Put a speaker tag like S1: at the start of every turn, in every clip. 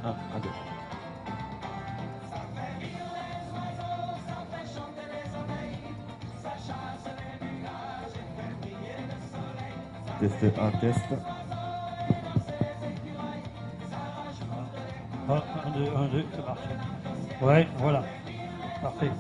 S1: 1, 2. Test 1, test.
S2: 1, 2, 1, 2, ça marche. Ouais, voilà. Parfait.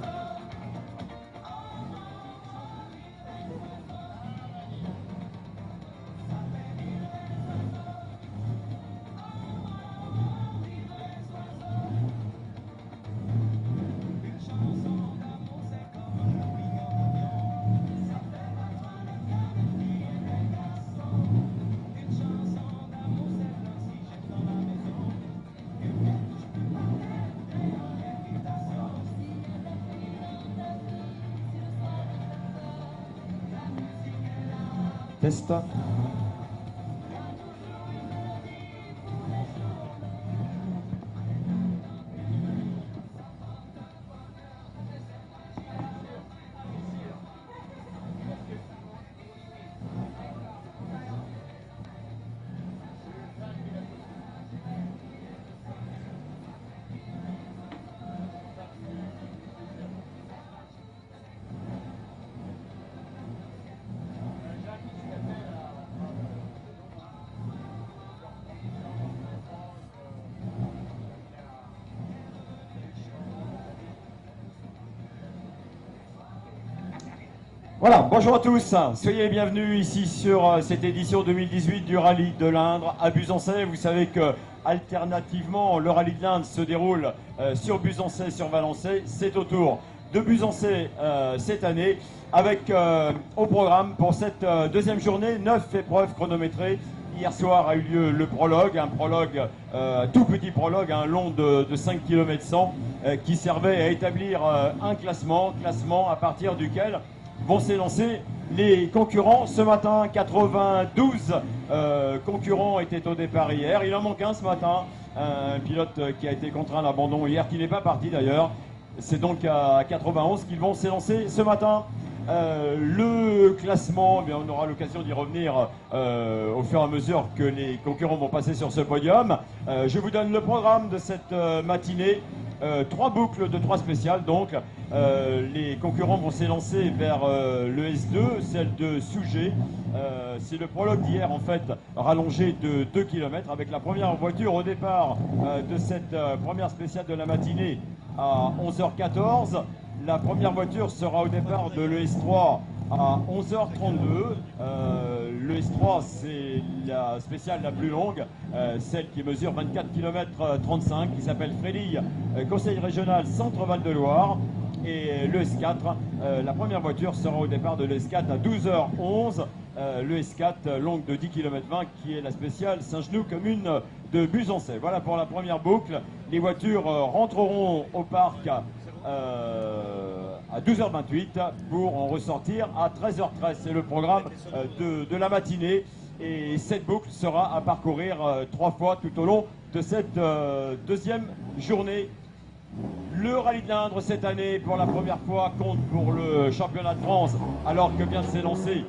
S1: Test. Voilà, bonjour à tous, soyez les bienvenus ici sur cette édition 2018 du Rallye de l'Indre à Buzancais. Vous savez que alternativement le Rallye de l'Indre se déroule sur Buzancais, sur Valençay. C'est au tour de Buzancais cette année avec au programme pour cette deuxième journée 9 épreuves chronométrées. Hier soir a eu lieu le prologue, un prologue, tout petit prologue, un long de 5 km 100 qui servait à établir un classement à partir duquel vont s'élancer les concurrents. Ce matin, 92 concurrents étaient au départ hier. Il en manque un ce matin, un pilote qui a été contraint à l'abandon hier, qui n'est pas parti d'ailleurs. C'est donc à 91 qu'ils vont s'élancer ce matin. Le classement, eh bien, on aura l'occasion d'y revenir au fur et à mesure que les concurrents vont passer sur ce podium. Je vous donne le programme de cette matinée. 3 boucles de 3 spéciales, donc les concurrents vont s'élancer vers le S2, celle de Souget. C'est le prologue d'hier en fait, rallongé de 2 km avec la première voiture au départ de cette première spéciale de la matinée à 11h14. La première voiture sera au départ de l'ES3 à 11h32. Le S3, c'est la spéciale la plus longue, celle qui mesure 24 km 35, qui s'appelle Frédille, Conseil régional Centre-Val de Loire. Et le S4, la première voiture sera au départ de l'ES4 à 12h11. Le S4, longue de 10 km 20, qui est la spéciale Saint-Genoux, commune de Buzancais. Voilà pour la première boucle. Les voitures rentreront au parc à 12h28 pour en ressortir à 13h13. C'est le programme de la matinée et cette boucle sera à parcourir 3 fois tout au long de cette deuxième journée. Le Rallye de l'Indre cette année pour la première fois compte pour le championnat de France alors que vient de s'élancer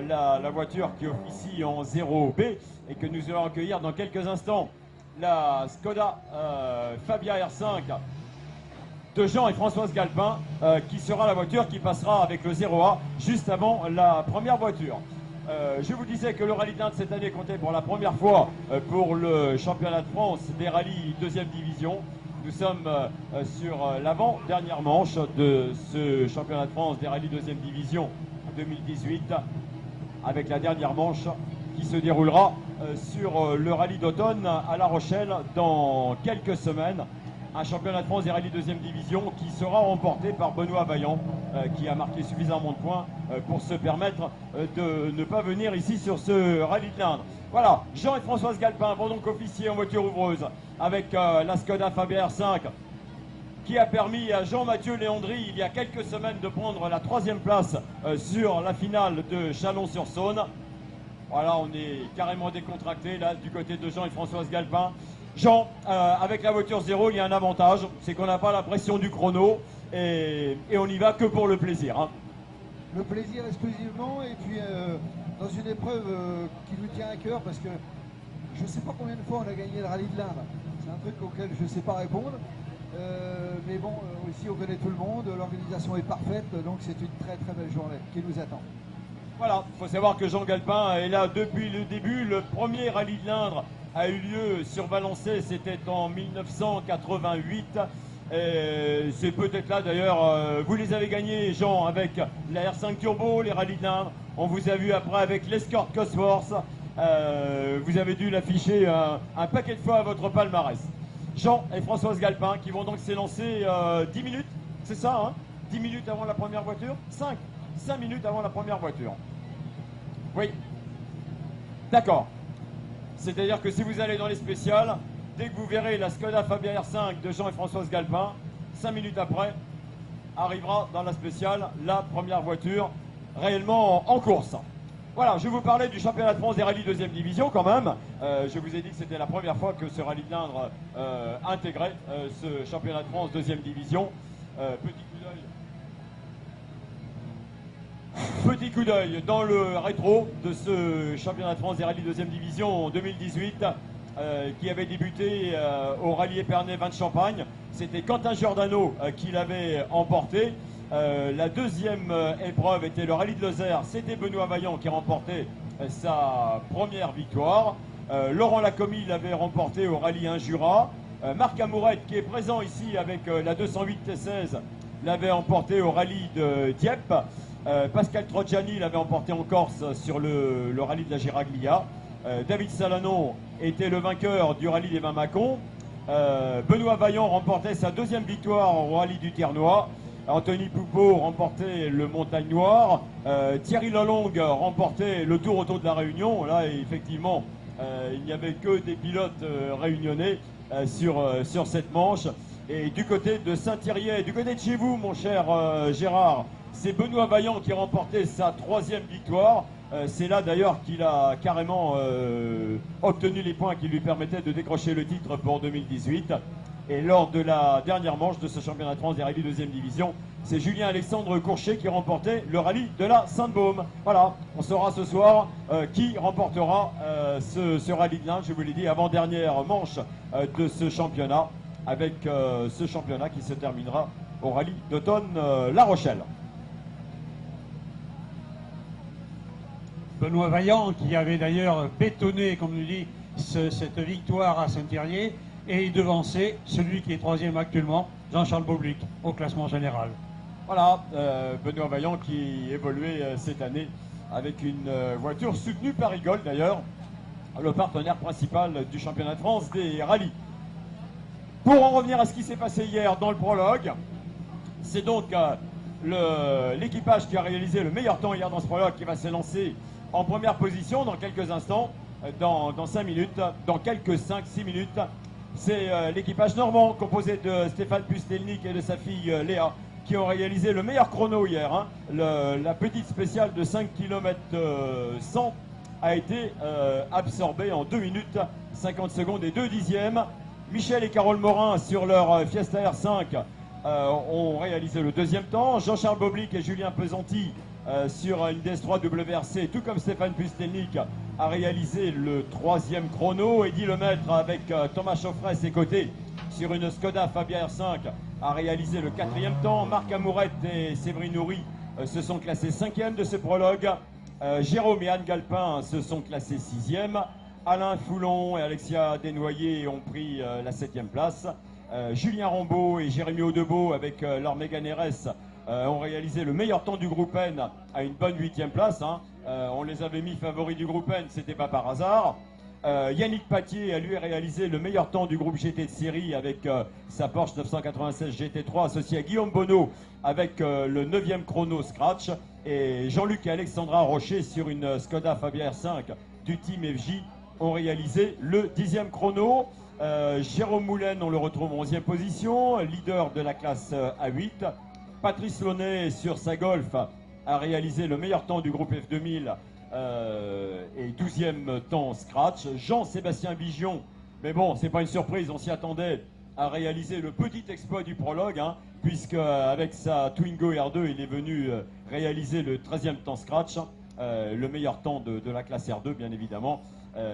S1: la voiture qui officie en 0B et que nous allons accueillir dans quelques instants, la Skoda Fabia R5 de Jean et Françoise Galpin, qui sera la voiture qui passera avec le 0A juste avant la première voiture. Je vous disais que le Rallye de l'Indre cette année comptait pour la première fois pour le championnat de France des rallyes deuxième division. Nous sommes sur l'avant-dernière manche de ce championnat de France des rallyes deuxième division 2018 avec la dernière manche qui se déroulera sur le rallye d'automne à La Rochelle dans quelques semaines. Un championnat de France des rallyes deuxième division qui sera remporté par Benoît Vaillant, qui a marqué suffisamment de points pour se permettre de ne pas venir ici sur ce rallye de l'Indre. Voilà, Jean et Françoise Galpin vont donc officier en voiture ouvreuse avec la Skoda Fabia R5 qui a permis à Jean-Mathieu Léandry il y a quelques semaines de prendre la 3e place sur la finale de Chalon-sur-Saône. Voilà, on est carrément décontracté là du côté de Jean et Françoise Galpin. Jean, avec la voiture 0, il y a un avantage, c'est qu'on n'a pas la pression du chrono et on y va que pour le plaisir. Hein.
S3: Le plaisir exclusivement et puis dans une épreuve qui nous tient à cœur parce que je ne sais pas combien de fois on a gagné le Rallye de l'Indre. C'est un truc auquel je ne sais pas répondre. Mais bon, aussi on connaît tout le monde, l'organisation est parfaite, donc c'est une très très belle journée qui nous attend.
S1: Voilà, il faut savoir que Jean Galpin est là depuis le début. Le premier rallye de l'Indre a eu lieu sur Valençay, c'était en 1988. C'est peut-être là d'ailleurs, vous les avez gagnés Jean avec la R5 Turbo, les rallyes de l'Indre. On vous a vu après avec l'Escort Cosworth. Vous avez dû l'afficher un paquet de fois à votre palmarès. Jean et Françoise Galpin qui vont donc s'élancer 10 minutes, c'est ça hein 10 minutes avant la première voiture 5 minutes avant la première voiture. Oui. D'accord. C'est-à-dire que si vous allez dans les spéciales, dès que vous verrez la Skoda Fabia R5 de Jean et Françoise Galpin, 5 minutes après, arrivera dans la spéciale la première voiture réellement en course. Voilà, je vous parlais du championnat de France des rallyes deuxième division quand même. Je vous ai dit que c'était la première fois que ce rallye de l'Indre intégrait ce championnat de France deuxième division. Petit coup d'œil dans le rétro de ce championnat de France des rallyes deuxième division en 2018 qui avait débuté au rallye Épernay Vin de Champagne. C'était Quentin Giordano qui l'avait emporté. La deuxième épreuve était le rallye de Lozère. C'était Benoît Vaillant qui remportait sa première victoire. Laurent Lacomie l'avait remporté au rallye Injura. Marc Amourette qui est présent ici avec la 208 T16 l'avait emporté au rallye de Dieppe. Pascal Trojani l'avait emporté en Corse sur le rallye de la Giraglia. David Salanon était le vainqueur du rallye des Vins-Macon. Benoît Vaillant remportait sa deuxième victoire au rallye du Ternois. Anthony Poupeau remportait le Montagne Noire. Thierry Lalonde remportait le Tour Auto de la Réunion. Là, effectivement, il n'y avait que des pilotes réunionnais sur cette manche. Et du côté de Saint-Thirier, du côté de chez vous, mon cher Gérard, c'est Benoît Vaillant qui remportait sa troisième victoire. C'est là d'ailleurs qu'il a carrément obtenu les points qui lui permettaient de décrocher le titre pour 2018. Et lors de la dernière manche de ce championnat de France des rallyes deuxième division, c'est Julien-Alexandre Courchet qui remportait le rallye de la Sainte-Baume. Voilà, on saura ce soir qui remportera ce rallye de l'Indre, je vous l'ai dit, avant-dernière manche de ce championnat, avec ce championnat qui se terminera au rallye d'automne La Rochelle.
S2: Benoît Vaillant qui avait d'ailleurs bétonné, comme nous dit, cette victoire à Saint-Thirier, et devancé celui qui est troisième actuellement, Jean-Charles Boblic, au classement général.
S1: Voilà, Benoît Vaillant qui évoluait cette année avec une voiture soutenue par Rigol d'ailleurs, le partenaire principal du championnat de France des rallyes. Pour en revenir à ce qui s'est passé hier dans le prologue, c'est donc l'équipage qui a réalisé le meilleur temps hier dans ce prologue qui va s'élancer en première position dans quelques instants, dans 5 minutes, dans quelques 5-6 minutes. C'est l'équipage normand composé de Stéphane Pustelnik et de sa fille Léa qui ont réalisé le meilleur chrono hier. Hein. La petite spéciale de 5 km 100 a été absorbée en 2 minutes 50 secondes et 2 dixièmes. Michel et Carole Morin sur leur Fiesta R5 ont réalisé le deuxième temps. Jean-Charles Boblic et Julien Pesanti sur une DS3 WRC, tout comme Stéphane Pustelnik, a réalisé le troisième chrono. Eddy Lemaître avec Thomas Chauffret à ses côtés sur une Skoda Fabia R5 a réalisé le quatrième temps. Marc Amourette et Séverine Houry se sont classés 5e de ce prologue. Jérôme et Anne Galpin se sont classés 6e. Alain Foulon et Alexia Desnoyers ont pris la 7e place. Julien Rambaud et Jérémy Audebeau avec leur Mégane RS ont réalisé le meilleur temps du groupe N à une bonne 8e place. Hein. On les avait mis favoris du groupe N, c'était pas par hasard. Yannick Patier a lui réalisé le meilleur temps du groupe GT de série avec sa Porsche 996 GT3 associé à Guillaume Bonneau avec le 9e chrono Scratch. Et Jean-Luc et Alexandra Rocher sur une Skoda Fabia R5 du Team FJ ont réalisé le 10e chrono. Jérôme Moulin, on le retrouve en 11e position, leader de la classe A8. Patrice Launay sur sa Golf a réalisé le meilleur temps du groupe F2000 et 12e temps Scratch. Jean-Sébastien Bigion, mais bon, c'est pas une surprise, on s'y attendait, a réalisé le petit exploit du prologue, hein, puisque avec sa Twingo R2, il est venu réaliser le 13e temps Scratch, le meilleur temps de la classe R2, bien évidemment.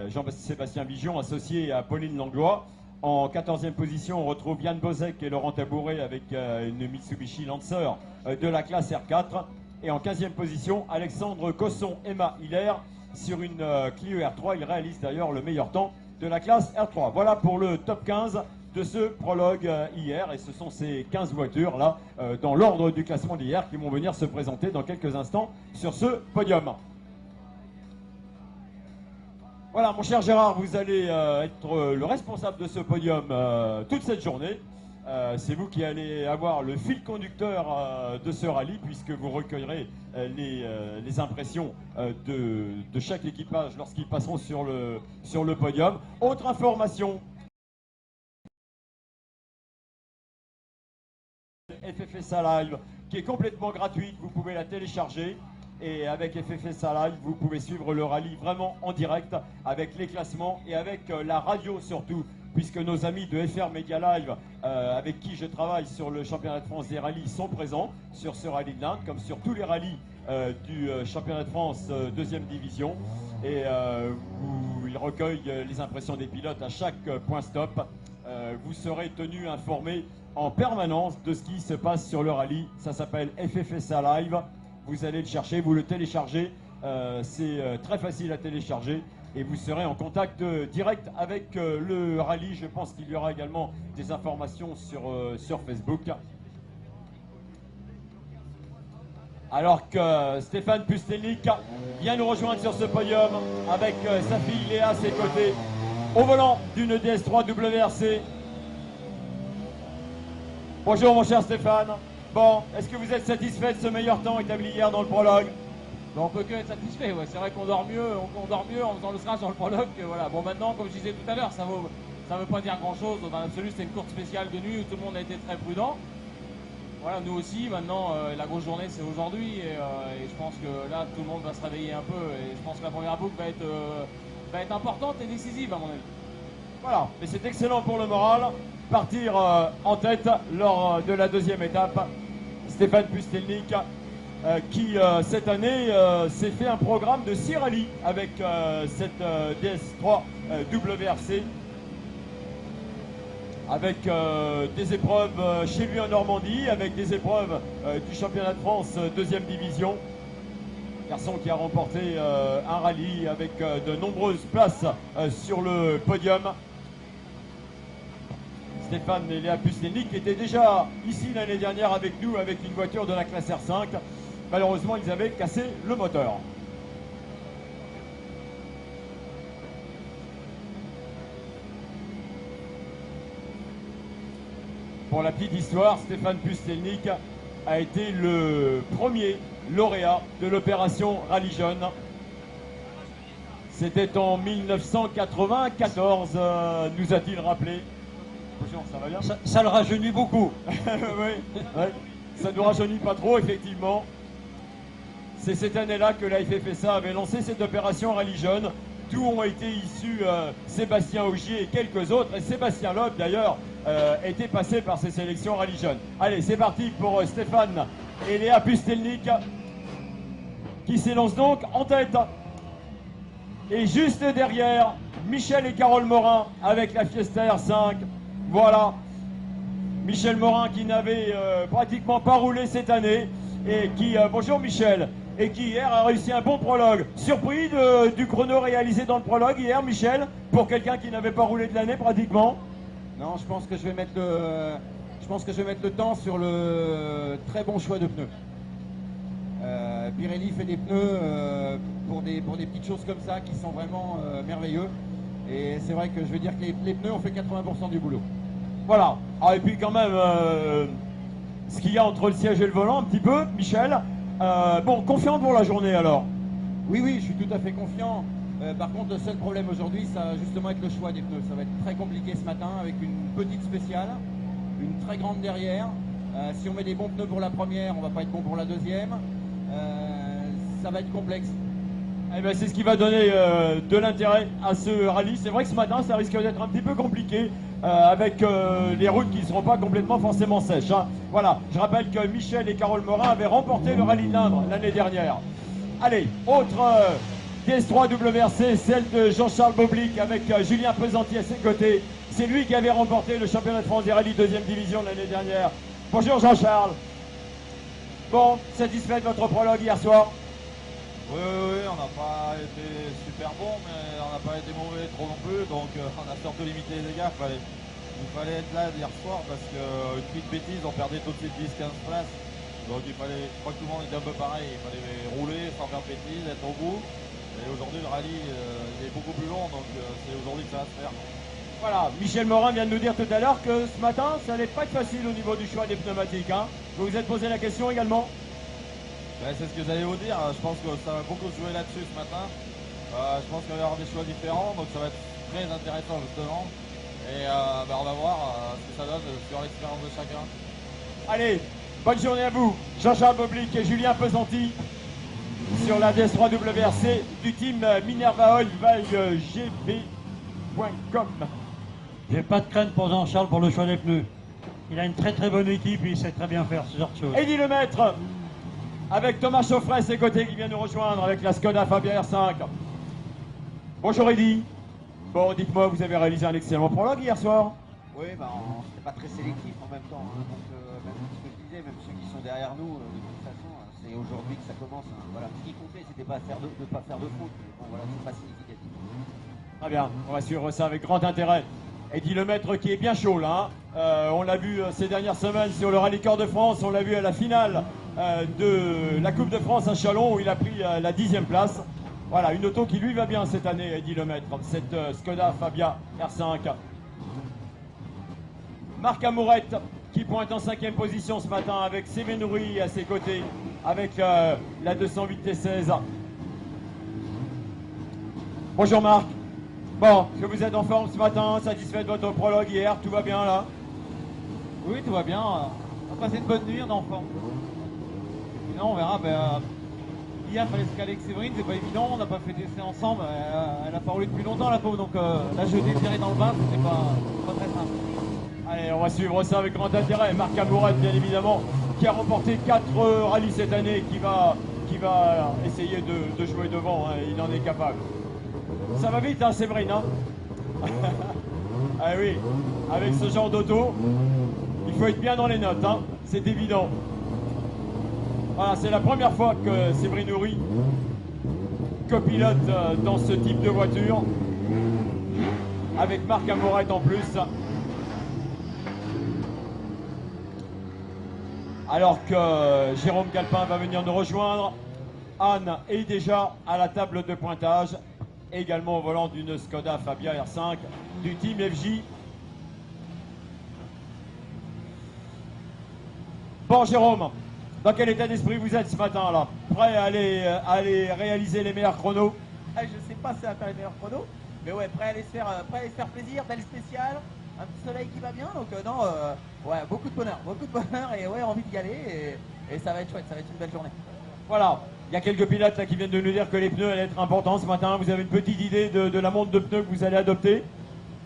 S1: Jean-Sébastien Bigion, associé à Pauline Langlois. En 14e position, on retrouve Yann Bozek et Laurent Tabouret avec une Mitsubishi Lancer de la classe R4. Et en 15e position, Alexandre Cosson, Emma Hiller sur une Clio R3. Il réalise d'ailleurs le meilleur temps de la classe R3. Voilà pour le top 15 de ce prologue hier. Et ce sont ces 15 voitures là, dans l'ordre du classement d'hier, qui vont venir se présenter dans quelques instants sur ce podium. Voilà, mon cher Gérard, vous allez être le responsable de ce podium toute cette journée. C'est vous qui allez avoir le fil conducteur de ce rallye, puisque vous recueillerez les impressions de chaque équipage lorsqu'ils passeront sur le podium. Autre information, FFSA Live, qui est complètement gratuite, vous pouvez la télécharger. Et avec FFSA Live, vous pouvez suivre le rallye vraiment en direct, avec les classements et avec la radio surtout, puisque nos amis de FR Media Live, avec qui je travaille sur le championnat de France des rallyes, sont présents sur ce rallye de l'Inde, comme sur tous les rallyes du championnat de France deuxième division. Et ils recueillent les impressions des pilotes à chaque point stop. Vous serez tenu informé en permanence de ce qui se passe sur le rallye. Ça s'appelle FFSA Live. Vous allez le chercher, vous le téléchargez, c'est très facile à télécharger et vous serez en contact direct avec le rallye. Je pense qu'il y aura également des informations sur Facebook. Alors que Stéphane Pustelnik vient nous rejoindre sur ce podium avec sa fille Léa à ses côtés, au volant d'une DS3 WRC. Bonjour mon cher Stéphane. Bon, est-ce que vous êtes satisfait de ce meilleur temps établi hier dans le prologue?
S4: On peut que être satisfait, ouais. C'est vrai qu'on dort mieux, en faisant le crash dans le prologue. Voilà. Bon, maintenant, comme je disais tout à l'heure, ça veut pas dire grand-chose. Dans l'absolu, c'était une course spéciale de nuit où tout le monde a été très prudent. Voilà, nous aussi, maintenant, la grosse journée, c'est aujourd'hui. Et je pense que là, tout le monde va se réveiller un peu. Et je pense que la première boucle va être importante et décisive, à mon avis.
S1: Voilà, mais c'est excellent pour le moral. Partir en tête lors de la deuxième étape. Stéphane Pustelnik qui cette année s'est fait un programme de 6 rallyes avec cette DS3 WRC, avec des épreuves chez lui en Normandie, avec des épreuves du championnat de France deuxième division. Garçon qui a remporté un rallye avec de nombreuses places sur le podium. Stéphane et Léa Pustelnik étaient déjà ici l'année dernière avec nous avec une voiture de la classe R5. Malheureusement, ils avaient cassé le moteur. Pour la petite histoire, Stéphane Pustelnik a été le premier lauréat de l'opération Rallye Jeune. C'était en 1994, nous a-t-il rappelé. Bonjour, ça va bien?
S2: Ça le rajeunit beaucoup.
S1: Oui, ouais. Ça ne nous rajeunit pas trop, effectivement. C'est cette année-là que la FFSA avait lancé cette opération Rallye Jeune, d'où ont été issus Sébastien Augier et quelques autres. Et Sébastien Loeb, d'ailleurs, était passé par ces sélections Rallye Jeune. Allez, c'est parti pour Stéphane et Léa Pustelnik, qui s'élancent donc en tête. Et juste derrière, Michel et Carole Morin avec la Fiesta R5. Voilà, Michel Morin qui n'avait pratiquement pas roulé cette année et qui, bonjour Michel, et qui hier a réussi un bon prologue. Surpris du chrono réalisé dans le prologue hier, Michel, pour quelqu'un qui n'avait pas roulé de l'année pratiquement?
S5: Non, je pense que je vais mettre le temps sur le très bon choix de pneus. Pirelli fait des pneus pour des petites choses comme ça qui sont vraiment merveilleux. Et c'est vrai que je veux dire que les pneus ont fait 80% du boulot.
S1: Voilà. Ah, et puis quand même, ce qu'il y a entre le siège et le volant, un petit peu, Michel. Bon, confiant pour la journée alors?
S5: Oui, je suis tout à fait confiant. Par contre, le seul problème aujourd'hui, ça va justement être le choix des pneus. Ça va être très compliqué ce matin avec une petite spéciale, une très grande derrière. Si on met des bons pneus pour la première, on va pas être bon pour la deuxième. Ça va être complexe.
S1: Eh ben, c'est ce qui va donner de l'intérêt à ce rallye. C'est vrai que ce matin, ça risque d'être un petit peu compliqué avec les routes qui ne seront pas complètement forcément sèches. Hein. Voilà, je rappelle que Michel et Carole Morin avaient remporté le rallye de l'Indre l'année dernière. Allez, autre DS3 WRC, celle de Jean-Charles Boblic avec Julien Pesanti à ses côtés. C'est lui qui avait remporté le championnat de France des rallyes 2e division l'année dernière. Bonjour Jean-Charles. Bon, satisfait de votre prologue hier soir?
S6: Oui, on n'a pas été super bon, mais on n'a pas été mauvais trop non plus, donc on a surtout limité les dégâts. Il fallait être là hier soir parce qu'une petite bêtise, on perdait tout de suite 10-15 places. Donc je crois que tout le monde était un peu pareil, il fallait rouler sans faire de bêtises, être au bout. Et aujourd'hui le rallye il est beaucoup plus long, donc c'est aujourd'hui que ça va se faire.
S1: Voilà, Michel Morin vient de nous dire tout à l'heure que ce matin, ça n'allait pas être facile au niveau du choix des pneumatiques. Hein. Vous vous êtes posé la question également?
S6: Ben, c'est ce que j'allais vous dire, je pense que ça va beaucoup jouer là-dessus ce matin. Je pense qu'il va y avoir des choix différents, donc ça va être très intéressant justement. Et on va voir ce que ça donne sur l'expérience de chacun.
S1: Allez, bonne journée à vous, Jean-Charles Boblic et Julien Pesanti sur la DS3 WRC du team Minerva Oil GP.com.
S2: J'ai pas de crainte pour Jean-Charles pour le choix des pneus. Il a une très bonne équipe et il sait très bien faire ce genre de choses.
S1: Eddy Lemaître, avec Thomas Chauffret à ses côtés qui vient nous rejoindre avec la Skoda Fabia R5. Bonjour Eddy. Bon, dites-moi, vous avez réalisé un excellent prologue hier soir?
S7: Oui, on n'était pas très sélectif en même temps. Hein. Donc, même ce que je disais, même ceux qui sont derrière nous, de toute façon, c'est aujourd'hui que ça commence. Hein. Voilà. Ce qui comptait, c'était pas de ne pas faire de faute. Mais bon, voilà, c'est pas significatif.
S1: Très bien, on va suivre ça avec grand intérêt. Eddy Lemaître qui est bien chaud là. Hein. On l'a vu ces dernières semaines sur le Rallye Corps de France. On l'a vu à la finale de la Coupe de France à Chalon où il a pris la 10e place. Voilà, une auto qui lui va bien cette année, Eddy Lemaître, cette Skoda Fabia R5. Marc Amourette qui pointe en 5e position ce matin avec Séménouri à ses côtés, avec la 208 T16. Bonjour Marc. Bon, est-ce que vous êtes en forme ce matin, satisfait de votre prologue hier, tout va bien là?
S5: Oui, tout va bien. On a passé une bonne nuit, on est en forme. Sinon, on verra. Hier, il fallait se caler avec Séverine, c'est pas évident. On n'a pas fait d'essai ensemble. Elle n'a pas roulé depuis longtemps, la pauvre. Donc là, je l'ai tiré dans le bain, c'était pas très simple.
S1: Allez, on va suivre ça avec grand intérêt. Marc Amourette, bien évidemment, qui a remporté 4 rallyes cette année, qui va essayer de jouer devant. Hein, il en est capable. Ça va vite, hein, Séverine, hein. Ah oui, avec ce genre d'auto, il faut être bien dans les notes, hein, c'est évident. Voilà, c'est la première fois que Séverine Houry copilote dans ce type de voiture, avec Marc Amourette en plus. Alors que Jérôme Galpin va venir nous rejoindre. Anne est déjà à la table de pointage, également au volant d'une Skoda Fabia R5 du team FJ. Bon Jérôme, dans quel état d'esprit vous êtes ce matin là? Prêt à aller réaliser les meilleurs chronos?
S8: Je sais pas si ça va faire les meilleurs chronos, mais ouais, prêt à aller se faire plaisir, belle spéciale, un petit soleil qui va bien, donc ouais, beaucoup de bonheur et ouais, envie d'y aller et ça va être chouette, ça va être une belle journée.
S1: Voilà, il y a quelques pilotes là qui viennent de nous dire que les pneus allaient être importants ce matin. Vous avez une petite idée de la montre de pneus que vous allez adopter?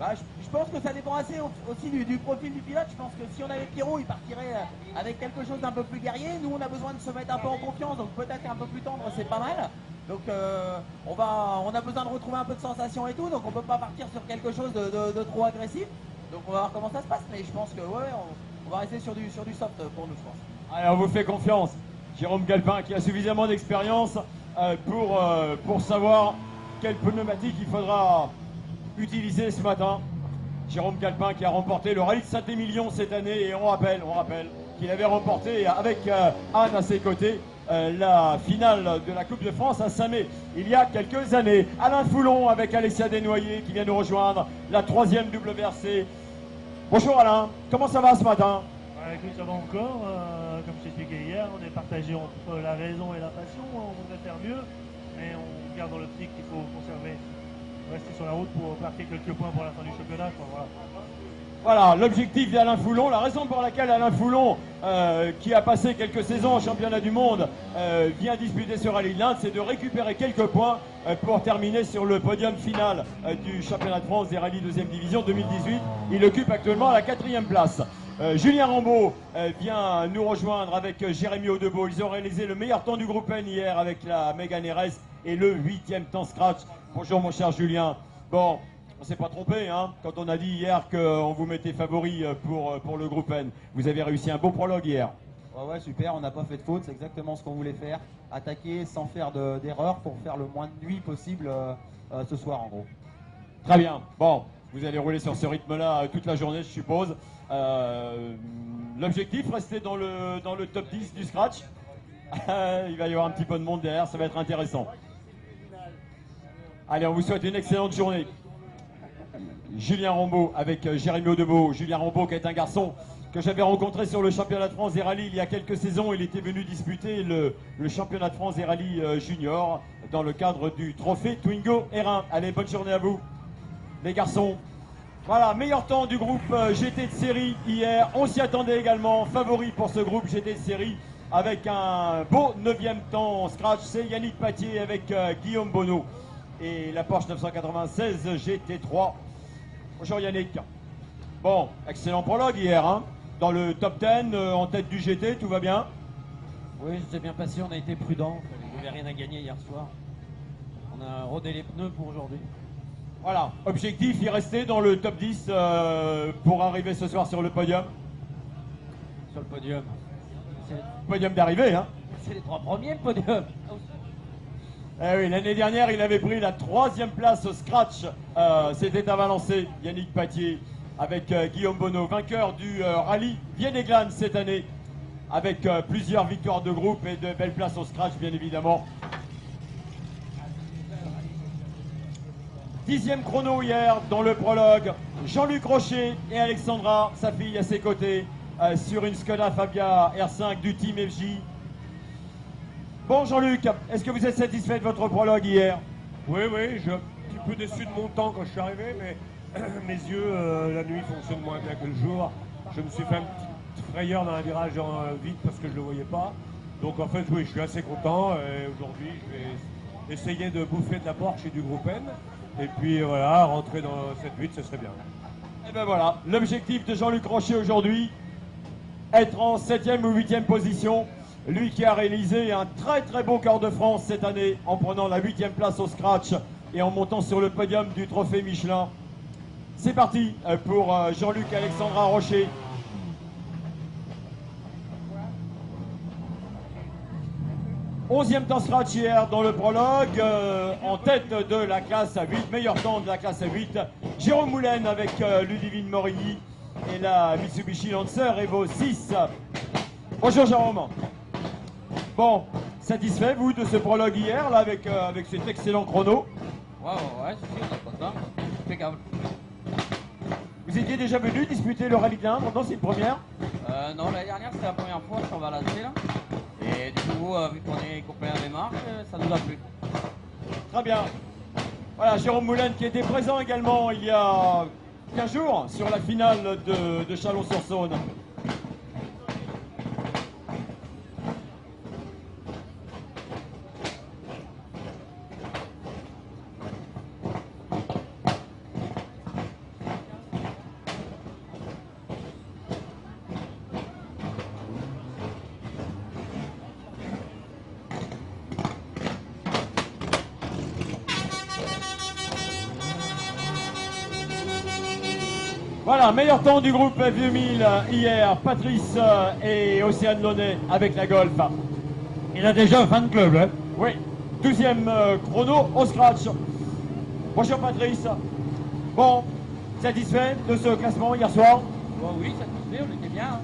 S8: Je pense que ça dépend assez aussi du profil du pilote. Je pense que si on avait Pierrot, il partirait avec quelque chose d'un peu plus guerrier. Nous, on a besoin de se mettre un peu en confiance, donc peut-être un peu plus tendre, c'est pas mal. Donc on a besoin de retrouver un peu de sensation et tout, donc on peut pas partir sur quelque chose de trop agressif. Donc on va voir comment ça se passe, mais je pense que ouais, on va rester sur du soft pour nous, je pense.
S1: Allez, on vous fait confiance. Jérôme Galpin qui a suffisamment d'expérience pour savoir quel pneumatique il faudra utiliser ce matin. Jérôme Galpin qui a remporté le rallye de Saint-Émilion cette année et on rappelle qu'il avait remporté avec Anne à ses côtés la finale de la Coupe de France à Saint-Mé il y a quelques années. Alain Foulon avec Alessia Desnoyers qui vient nous rejoindre, la 3e WRC. Bonjour Alain, comment ça va ce matin?
S9: Écoute, ça va encore, comme je t'expliquais hier, on est partagé entre la raison et la passion, on voudrait faire mieux, mais on garde dans l'optique qu'il faut conserver, rester sur la route pour marquer quelques points pour la fin du championnat.
S1: Voilà, l'objectif d'Alain Foulon, la raison pour laquelle Alain Foulon, qui a passé quelques saisons au championnat du monde, vient disputer ce rallye de l'Inde, c'est de récupérer quelques points pour terminer sur le podium final du championnat de France des rallyes 2e division 2018. Il occupe actuellement la 4e place. Julien Rambaud vient nous rejoindre avec Jérémy Audebeau. Ils ont réalisé le meilleur temps du groupe N hier avec la Mégane RS et le 8e temps scratch. Bonjour mon cher Julien. Bon, On s'est pas trompé, hein, quand on a dit hier qu'on vous mettait favori pour le groupe N. Vous avez réussi un beau prologue hier.
S5: Ouais, super, on n'a pas fait de faute, c'est exactement ce qu'on voulait faire. Attaquer sans faire d'erreur pour faire le moins de nuit possible ce soir en gros.
S1: Très bien. Bon, vous allez rouler sur ce rythme-là toute la journée, je suppose. L'objectif, rester dans le top 10 du scratch. Il va y avoir un petit peu de monde derrière, ça va être intéressant. Allez, on vous souhaite une excellente journée. Julien Rambaud avec Jérémy Audebeau. Julien Rambaud qui est un garçon que j'avais rencontré sur le championnat de France des rallyes il y a quelques saisons. Il était venu disputer le championnat de France des rallyes juniors dans le cadre du trophée Twingo R1. Allez, bonne journée à vous, les garçons. Voilà, meilleur temps du groupe GT de série hier. On s'y attendait également. Favori pour ce groupe GT de série avec un beau 9e temps en scratch. C'est Yannick Patier avec Guillaume Bonneau et la Porsche 996 GT3. Bonjour Yannick. Bon, excellent prologue hier, hein. Dans le top 10, en tête du GT, tout va bien?
S10: Oui, c'est bien passé, on a été prudent. Il n'y avait rien à gagner hier soir. On a rodé les pneus pour aujourd'hui.
S1: Voilà, objectif, y rester dans le top 10 pour arriver ce soir sur le podium.
S10: Sur le podium.
S1: Podium d'arrivée, hein.
S10: C'est les 3 premiers, le podium.
S1: Eh oui, l'année dernière, il avait pris la 3e place au scratch. C'était à Valençay, Yannick Patier, avec Guillaume Bonneau, vainqueur du rallye Vienne-Aiglane cette année, avec plusieurs victoires de groupe et de belles places au scratch, bien évidemment. 10e chrono hier dans le prologue. Jean-Luc Rocher et Alexandra, sa fille, à ses côtés, sur une Skoda Fabia R5 du Team FJ. Bon Jean-Luc, est-ce que vous êtes satisfait de votre prologue hier?
S11: Oui, je suis un petit peu déçu de mon temps quand je suis arrivé, mais mes yeux, la nuit, fonctionnent moins bien que le jour. Je me suis fait une petite frayeur dans un virage vide parce que je ne le voyais pas. Donc en fait, oui, je suis assez content. Et aujourd'hui, je vais essayer de bouffer de la Porsche et du groupe N. Et puis voilà, rentrer dans cette 8, ce serait bien.
S1: Et ben voilà, l'objectif de Jean-Luc Rocher aujourd'hui, être en 7e ou 8e position. Lui qui a réalisé un très beau quart de France cette année en prenant la 8e place au scratch et en montant sur le podium du trophée Michelin. C'est parti pour Jean-Luc et Alexandra Rocher. Onzième temps scratch hier dans le prologue, en tête de la classe à 8, meilleur temps de la classe à 8, Jérôme Moulin avec Ludivine Morigny et la Mitsubishi Lancer Evo 6. Bonjour Jérôme. Bon, satisfait vous de ce prologue hier là avec cet excellent chrono?
S10: Ouais, si, on est content. Impeccable.
S1: Vous étiez déjà venu disputer le rallye de l'Indre? Non, c'est une première?
S10: Non, l'année dernière c'était la première fois sur Valençay là. Et du coup, vu qu'on est copains des marques, ça nous a plu.
S1: Très bien. Voilà, Jérôme Moulin qui était présent également il y a 15 jours sur la finale de Chalon-sur-Saône. Voilà, meilleur temps du groupe F2000 hier, Patrice et Océane Launay avec la Golf.
S2: Il a déjà un fan club, hein?
S1: Oui, 12e chrono au scratch. Bonjour Patrice. Bon, satisfait de ce classement hier soir?
S4: Bon, oui, satisfait, on était bien. Hein.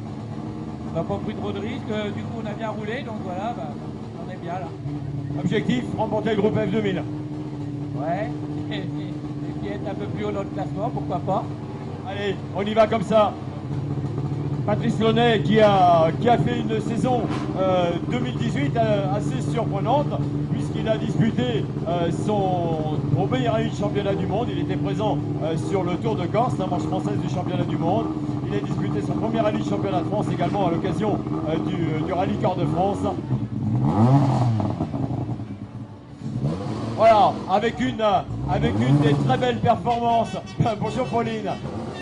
S4: On n'a pas pris trop de risques, du coup on a bien roulé, donc voilà, on est bien là.
S1: Objectif, remporter le groupe F2000.
S4: Ouais, et puis être un peu plus haut dans le classement, pourquoi pas.
S1: Allez, on y va comme ça. Patrice Launay qui a fait une saison 2018 assez surprenante puisqu'il a disputé son premier rallye de championnat du monde. Il était présent sur le Tour de Corse, la manche française du championnat du monde. Il a disputé son premier rallye de championnat de France également à l'occasion du rallye Corps de France. Voilà, avec une des très belles performances. Bonjour Pauline.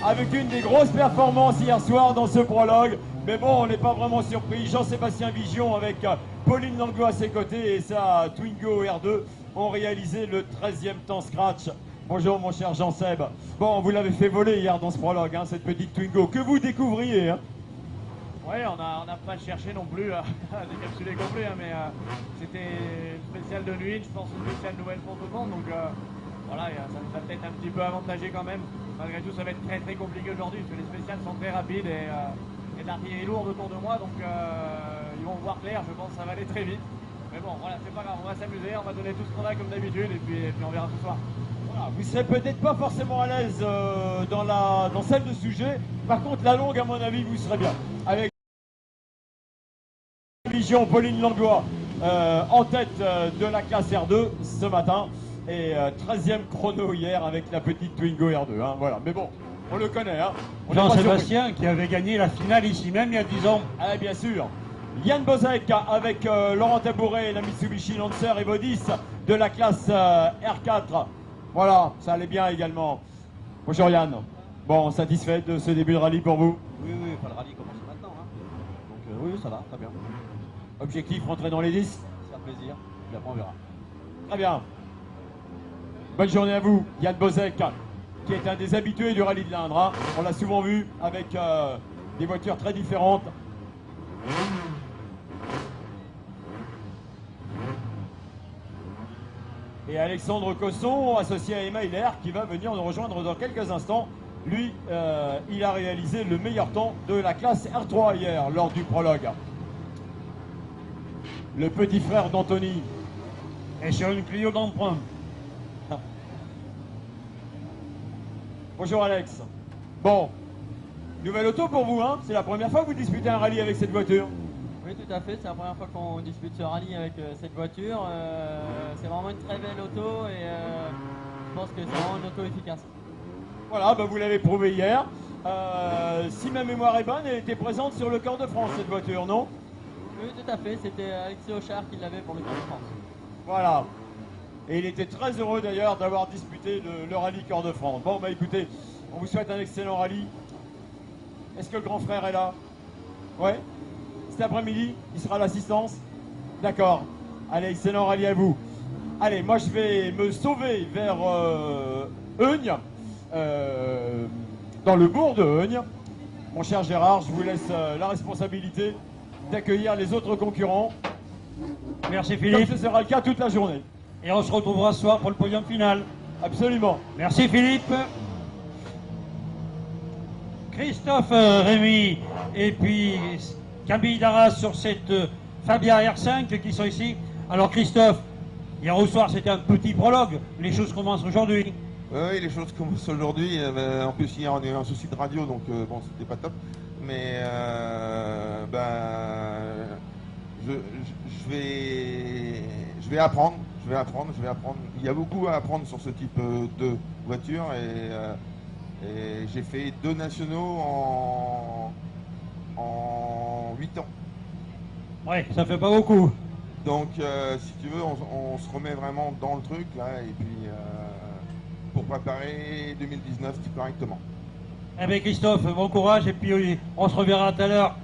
S1: Avec une des grosses performances hier soir dans ce prologue. Mais bon, on n'est pas vraiment surpris. Jean-Sébastien Vigion avec Pauline Langot à ses côtés et sa Twingo R2 ont réalisé le 13e temps scratch Bonjour mon cher Jean-Seb. Bon, vous l'avez fait voler hier dans ce prologue, hein, cette petite Twingo que vous découvriez. Hein.
S4: Ouais, on n'a pas cherché non plus à décapsuler complet, hein, mais c'était une spéciale de nuit, je pense une spéciale nouvelle pour tout le monde, donc voilà, ça nous a peut-être un petit peu avantagé quand même. Malgré tout, ça va être très très compliqué aujourd'hui, parce que les spéciales sont très rapides et l'artillerie est lourde autour de moi, donc ils vont voir clair, je pense que ça va aller très vite. Mais bon, voilà, c'est pas grave, on va s'amuser, on va donner tout ce qu'on a comme d'habitude, et puis on verra ce soir.
S1: Voilà, vous serez peut-être pas forcément à l'aise dans celle de sujet, par contre la longue, à mon avis, vous serez bien. Avec Vision Pauline Langlois en tête de la classe R2 ce matin et 13e chrono hier avec la petite Twingo R2. Hein, voilà. Mais bon, on le connaît. Hein.
S2: Jean-Sébastien qui avait gagné la finale ici même il y a 10 ans.
S1: Ah, bien sûr. Yann Bozek avec Laurent Tabouret et la Mitsubishi Lancer Evo 10 de la classe R4. Voilà, ça allait bien également. Bonjour Yann. Bon, satisfait de ce début de rallye pour vous?
S7: Oui, le rallye commence maintenant. Hein. Donc oui, ça va, très bien.
S1: Objectif, rentrer dans les 10?
S7: C'est un plaisir, puis après on verra.
S1: Très bien. Bonne journée à vous, Yann Bozek, qui est un des habitués du rallye de l'Indre. Hein. On l'a souvent vu avec des voitures très différentes. Et Alexandre Cosson, associé à Emma Hiller, qui va venir nous rejoindre dans quelques instants. Lui, il a réalisé le meilleur temps de la classe R3 hier, lors du prologue. Le petit frère d'Anthony.
S2: Et sur une Clio d'emprunt.
S1: Bonjour Alex. Bon, nouvelle auto pour vous, hein? C'est la première fois que vous disputez un rallye avec cette voiture?
S12: Oui, tout à fait. C'est la première fois qu'on dispute ce rallye avec cette voiture. C'est vraiment une très belle auto et je pense que c'est vraiment une auto efficace.
S1: Voilà, bah vous l'avez prouvé hier. Si ma mémoire est bonne, elle était présente sur le Cœur de France, cette voiture, non?
S12: Oui, tout à fait. C'était Alexis Auchard qui l'avait pour le Cœur de France.
S1: Voilà. Et il était très heureux d'ailleurs d'avoir disputé le rallye Cœur de France. Bon, bah écoutez, on vous souhaite un excellent rallye. Est-ce que le grand frère est là? Ouais? Cet après-midi, il sera à l'assistance? D'accord. Allez, excellent rallye à vous. Allez, moi je vais me sauver vers Eugne, dans le bourg de Eugne. Mon cher Gérard, je vous laisse la responsabilité d'accueillir les autres concurrents.
S2: Merci Philippe.
S1: Comme ce sera le cas toute la journée.
S2: Et on se retrouvera ce soir pour le podium final.
S1: Absolument.
S2: Merci Philippe. Christophe Rémy et puis Camille Darras sur cette Fabia R5 qui sont ici. Alors Christophe, hier au soir c'était un petit prologue. Les choses commencent aujourd'hui.
S13: Oui, les choses commencent aujourd'hui. En plus hier on a eu un souci de radio donc bon c'était pas top. Mais je vais apprendre. Il y a beaucoup à apprendre sur ce type de voiture et j'ai fait 2 nationaux en 8 ans.
S2: Ouais, ça fait pas beaucoup.
S13: Donc si tu veux, on se remet vraiment dans le truc là et puis pour préparer 2019 correctement.
S2: Eh bien Christophe, bon courage et puis on se reverra tout à l'heure.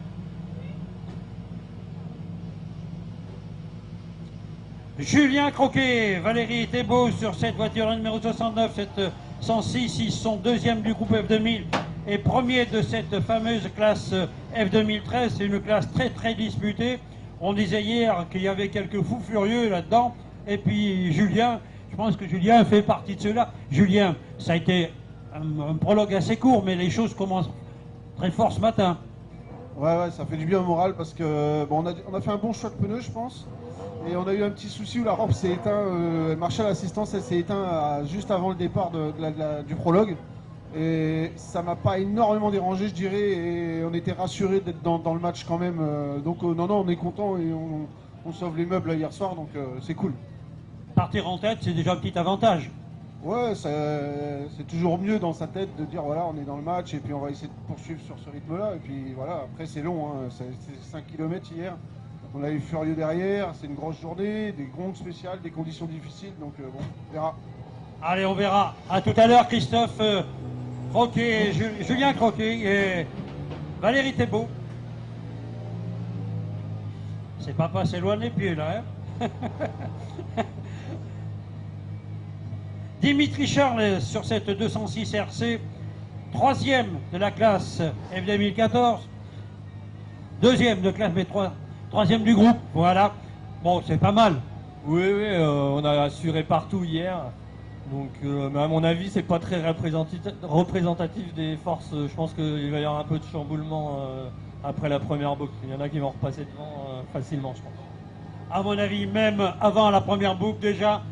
S2: Julien Croquet, Valérie Thébault sur cette voiture numéro 69, cette 106, ils sont deuxième du groupe F2000 et premier de cette fameuse classe F2013. C'est une classe très très disputée. On disait hier qu'il y avait quelques fous furieux là-dedans. Et puis Julien, je pense que Julien fait partie de ceux-là. Julien, ça a été un prologue assez court, mais les choses commencent très fort ce matin.
S3: Ouais, ça fait du bien au moral parce que bon, on a fait un bon choix de pneus, je pense. Et on a eu un petit souci où la rampe s'est éteinte, elle marchait à l'assistance, elle s'est éteinte juste avant le départ du prologue. Et ça m'a pas énormément dérangé, je dirais, et on était rassurés d'être dans le match quand même. Donc non, on est content et on sauve les meubles là, hier soir, donc c'est cool.
S2: Partir en tête, c'est déjà un petit avantage.
S3: Ouais, c'est toujours mieux dans sa tête de dire voilà, on est dans le match et puis on va essayer de poursuivre sur ce rythme-là. Et puis voilà, après c'est long, hein, c'est 5 km hier. On a eu furieux derrière, c'est une grosse journée, des grondes spéciales, des conditions difficiles, donc bon, on verra.
S2: Allez, on verra. À tout à l'heure, Christophe Croquet, Julien Croquet et Valérie Thébault. C'est pas passé loin des pieds, là, hein. Dimitri Charles sur cette 206 RC, troisième de la classe F2014, deuxième de classe, mais troisième du groupe, voilà. Bon, c'est pas mal.
S14: Oui, on a assuré partout hier. Donc, mais à mon avis, c'est pas très représentatif des forces. Je pense qu'il va y avoir un peu de chamboulement après la première boucle. Il y en a qui vont repasser devant facilement, je pense.
S2: À mon avis, même avant la première boucle déjà,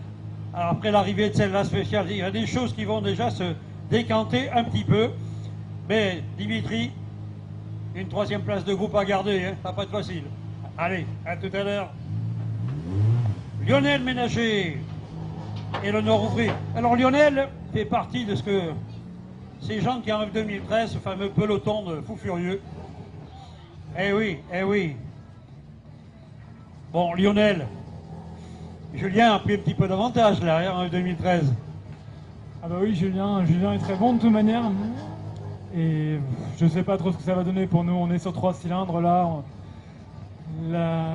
S2: après l'arrivée de celle-là spéciale, il y a des choses qui vont déjà se décanter un petit peu. Mais Dimitri, une troisième place de groupe à garder, hein, ça va pas être facile. Allez, à tout à l'heure. Lionel Ménager et le Nord-Ouvrier. Alors Lionel fait partie de ces gens qui en 2013, ce fameux peloton de fous furieux. Eh oui. Bon, Lionel, Julien a pris un petit peu d'avantage là, en 2013.
S15: Ah bah oui, Julien est très bon de toute manière. Et je sais pas trop ce que ça va donner pour nous. On est sur 3 cylindres là.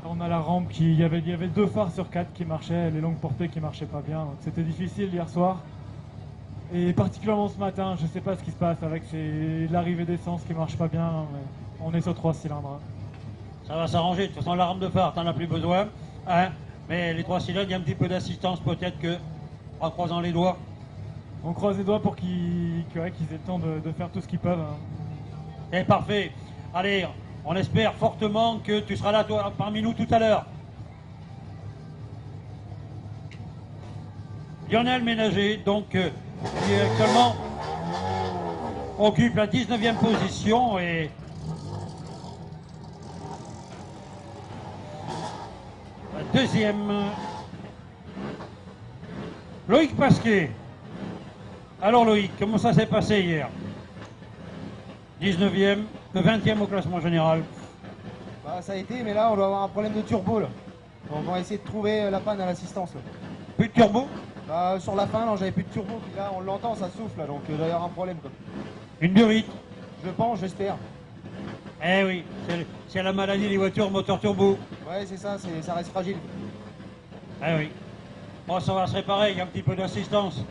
S15: On a la rampe il y avait 2 phares sur 4 qui marchaient, les longues portées qui marchaient pas bien. Donc c'était difficile hier soir. Et particulièrement ce matin, je sais pas ce qui se passe avec l'arrivée d'essence qui marche pas bien. Mais on est sur 3 cylindres.
S2: Ça va s'arranger. De toute façon, la rampe de phare, t'en as plus besoin. Hein, mais les 3 cylindres, il y a un petit peu d'assistance peut-être en croisant les doigts.
S15: On croise les doigts pour qu'ils aient le temps de faire tout ce qu'ils peuvent.
S2: Eh, parfait. Allez, on espère fortement que tu seras là toi, parmi nous tout à l'heure. Lionel Ménager, donc, qui actuellement occupe la 19e position et la deuxième, Loïc Pasquet. Alors Loïc, comment ça s'est passé hier? 19e, 20e au classement général.
S16: Bah, ça a été, mais là on doit avoir un problème de turbo là. On va essayer de trouver la panne à l'assistance.
S2: Plus de turbo?
S16: Bah, sur la fin, j'avais plus de turbo, puis là on l'entend, ça souffle là, donc il doit y avoir un problème quoi.
S2: Une durite?
S16: Je pense, j'espère.
S2: Eh oui, c'est la maladie des voitures moteur turbo.
S16: Ouais, c'est ça, ça reste fragile.
S2: Eh oui. Bon, ça va se réparer, il y a un petit peu d'assistance.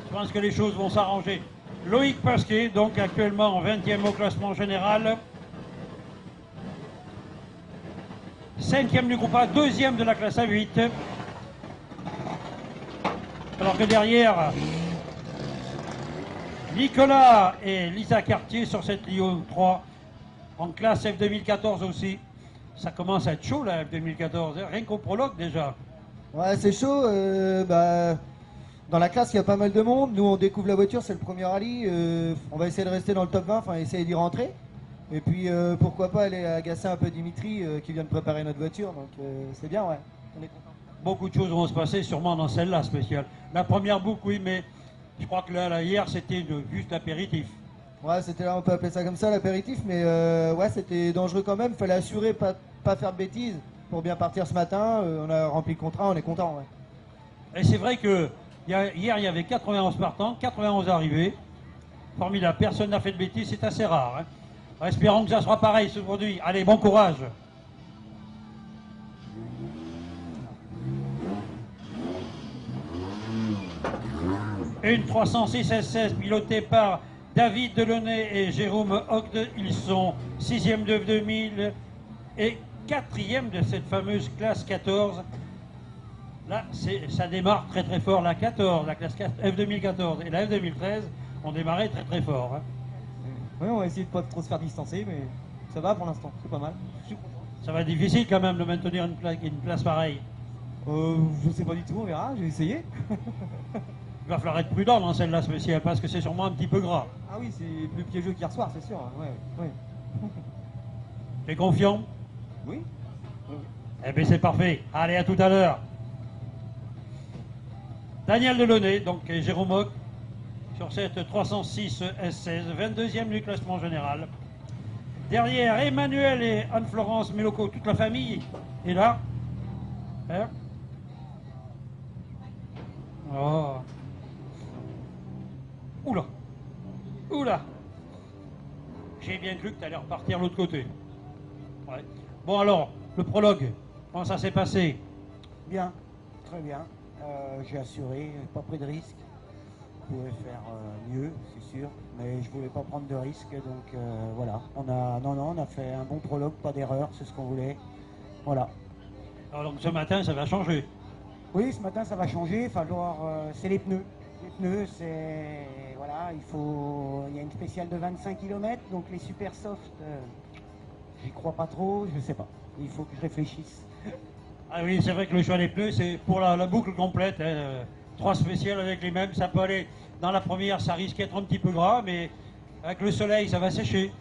S2: Je pense que les choses vont s'arranger. Loïc Pasquet, donc actuellement en 20e au classement général. 5e du groupe A, 2e de la classe A8. Alors que derrière, Nicolas et Lisa Cartier sur cette Lyon 3 en classe F2014 aussi. Ça commence à être chaud la F2014, hein, rien qu'au prologue déjà.
S16: Ouais, c'est chaud. Dans la classe, il y a pas mal de monde. Nous, on découvre la voiture, c'est le premier rallye. On va essayer de rester dans le top 20, enfin essayer d'y rentrer. Et puis, pourquoi pas aller agacer un peu Dimitri qui vient de préparer notre voiture. Donc, c'est bien, ouais. On est content.
S2: Beaucoup de choses vont se passer sûrement dans celle-là spéciale. La première boucle, oui, mais je crois que là hier, c'était juste l'apéritif.
S16: Ouais, c'était là, on peut appeler ça comme ça, l'apéritif. Mais ouais, c'était dangereux quand même. Fallait assurer pas faire de bêtises pour bien partir ce matin. On a rempli le contrat, on est content, ouais.
S2: Et c'est vrai que hier, il y avait 91 partants, 91 arrivés. Formidable, personne n'a fait de bêtises, c'est assez rare. Hein. Espérons que ça sera pareil ce produit. Allez, bon courage. Une 306 S16 pilotée par David Delaunay et Jérôme Ogde. Ils sont 6e de 2000 et 4e de cette fameuse classe 14. Là, ça démarre très très fort. La 14, la classe F2014 et la F2013 ont démarré très très fort. Hein.
S16: Oui, on va essayer de pas trop se faire distancer, mais ça va pour l'instant, c'est pas mal.
S2: Ça va être difficile quand même de maintenir une place pareille.
S16: Je sais pas du tout, on verra, j'ai essayé.
S2: Il va falloir être prudent dans celle-là spéciale parce que c'est sûrement un petit peu gras.
S16: Ah oui, c'est plus piégeux qu'hier soir, c'est sûr. Ouais.
S2: T'es confiant?
S16: Oui.
S2: Eh bien c'est parfait. Allez, à tout à l'heure. Daniel Delaunay, donc et Jérôme Ogde, sur cette 306 S16, 22e du classement général. Derrière, Emmanuel et Anne-Florence Méloco, toute la famille est là. Hein? Oh. Oula. Oula. J'ai bien cru que tu allais repartir de l'autre côté. Ouais. Bon alors, le prologue, comment ça s'est passé?
S17: Bien, très bien. J'ai assuré, pas pris de risque. pouvait faire mieux, c'est sûr, mais je voulais pas prendre de risques, donc voilà. On a fait un bon prologue, pas d'erreur, c'est ce qu'on voulait. Voilà.
S2: Alors donc ce matin, ça va changer.
S17: Oui, ce matin, ça va changer. C'est les pneus. Les pneus, c'est voilà, il y a une spéciale de 25 km, donc les super soft, j'y crois pas trop, je sais pas. Il faut que je réfléchisse.
S2: Ah oui, c'est vrai que le choix des pneus, c'est pour la boucle complète. Hein, 3 spéciales avec les mêmes, ça peut aller. Dans la première, ça risque d'être un petit peu gras, mais avec le soleil, ça va sécher.